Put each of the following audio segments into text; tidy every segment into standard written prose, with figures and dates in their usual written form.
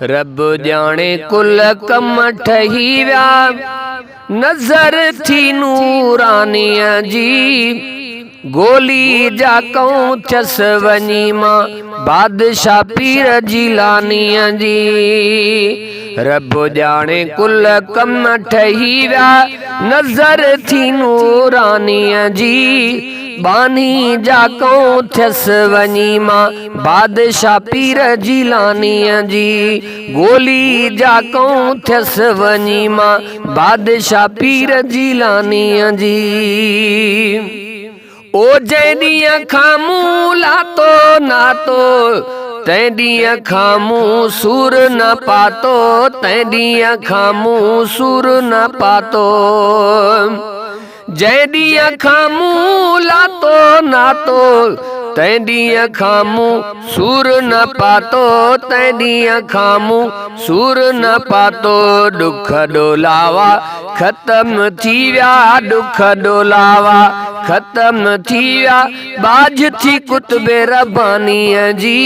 रब जाने कुल कम ठही व्या नजर थी नूरानिया जी। गोली जाकऊं चस वनी मां बादशाह पीर जिलानिया जी। रब जाने कुल कम ठही व्या नजर थी नूरानिया जी। बानी जाकऊं थियस वनी मां बादशाह पीर जिलानिया जी। गोली जाकऊं थियस वनी मां बादशाह पीर जिलानिया जी। ओ जैदिया खामू लातो नातो तैदिया खामू सुर न पातो। तैदिया खामू सुर न पातो। जैदिया खामू लातो नातो तैदिया खामू सुर न पातो। तैदिया खामू सुर न पातो। दुख डोलावा खत्म थी व्या दुख डोलावा खत्म थी व्या बाज थी कुतबे रबानीअ जी।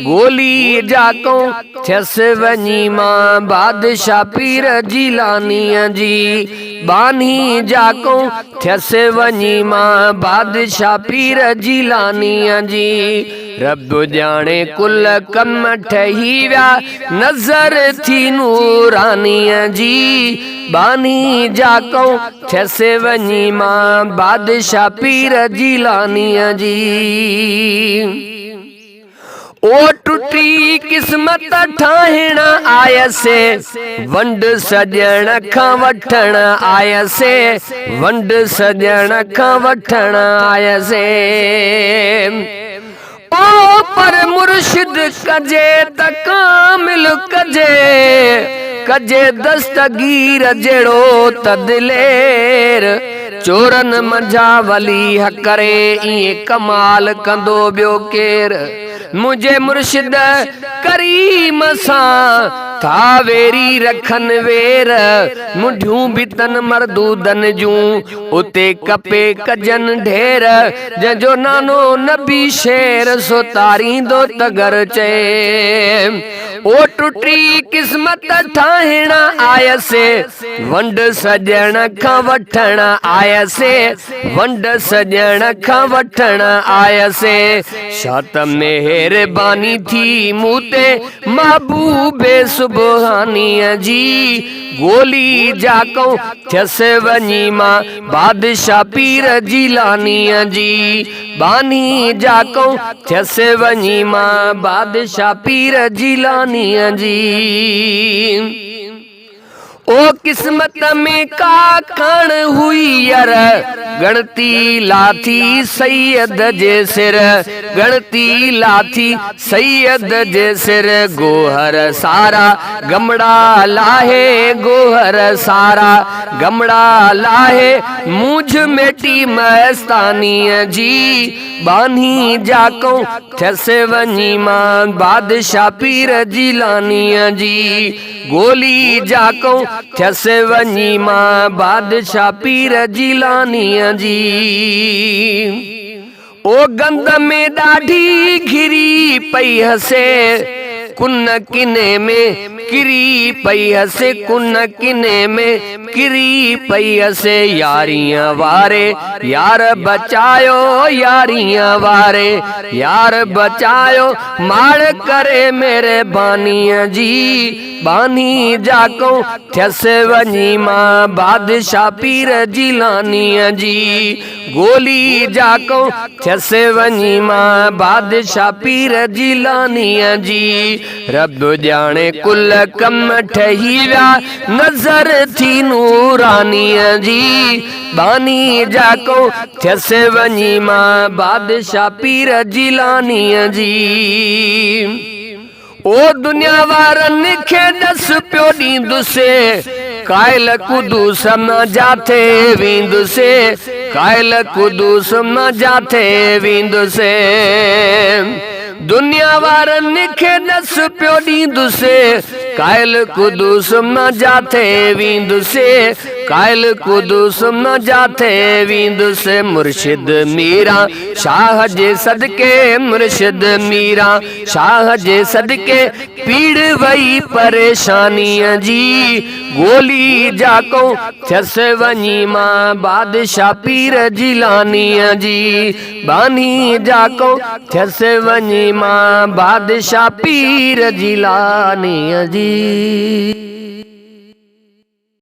गोली जाकऊं थियस वनी मां बादशाह पीर जिलानीअ जी। बानी जाकऊं थियस वनी मां बादशाह पीर जिलानीअ जी। रब जाने कुल कम ठही व्या नजर थी नूरानीअ जी। बानी जाकऊं थियस वनी मां बादशाह पीर जिलानीअ जी। ओ टुटी किस्मत ठाहिण आयसे वंड सजण खां वठण आयसे। वंड सजण खां वठण आयसे। ओ पर मुर्शिद कजे त कामिल कजे। कजे दस्तगीर जहिड़ो त दिलेर। चोरन मंझा वली करे ईअं कमाल कंदो ॿियो केर। मुझे मुर्शिद करीम सां था वेरी रखन वेर। मुंडियूं भी तन मरदूदन जूं उते कपे कजन ढेर। जंहिंजो नानो नबी शेर सो तारींदो तगर चए। ओ टुटी किस्मत ठाहिण आयसे वंड सजण खां वठण आयसे। वंड सजण खां वठण आयसे। शात मेहरबानी थी मूते महबूबे सुबहानीअ जी। गोली जाकऊं थियस वनी मां बादशाह पीर जिलानीअ जी। बानी जाकऊं थियस वनी मां बादशाह पीर जिलानीअ जी। ओ किस्मत में का खण हुई यर गणती लाथी सैयद जे सिर। गणती लाथी सैयद जे सिर। गोहर सारा गमड़ा लाहे गोहर सारा गमड़ा लाहे। मुझ मेटी मस्तानीअ जी। बानी जाकऊं थियस वनी मां बादशाह पीर जिलानीअ जी। गोली जाकऊं थियस वनी मां बादशाह पीर जिलानीअ जी। ओ गंद में ॾाढी घिरी पई हसे कुन किने में किरी पई हसे। कुन किने में किरी पई हसे। यारियां वारे यार बचायो यारियां वारे यार बचायो माड़ करे मेरे बानीअ जी। बानी जाकऊं थियस वनी मां बादशाह पीर जिलानीअ जी। गोली जाकऊं थियस वनी मां बादशाह पीर जिलानीअ जी। रब जाने कुल कम ठही व्या नजर थी नूरानीअ जी। बानी जाकऊं थियस वनी मां बादशाह पीर जिलानीअ जी। ओ दुनिया वारनि खे ॾस पियो ॾींदुसे कायल कुदूस न जाथे वेंदुसे। कायल कुदूस न जाथे वेंदुसे। दुनिया वारनि खे ॾस पियो ॾींदुसे कायल कुदूस न जाते वींद से, कायल कुदूस न जाते वींद से। मुर्शिद मीरा शाह जे सदके, मुर्शिद मीरा शाह जे सदके पीड़ वई परेशानीअ जी। गोली जाको थियस वञी मां बादशाह पीर जिलानीअ जी, बानी जाको थियस वञी मां बादशाह पीर जिलानीअ जी।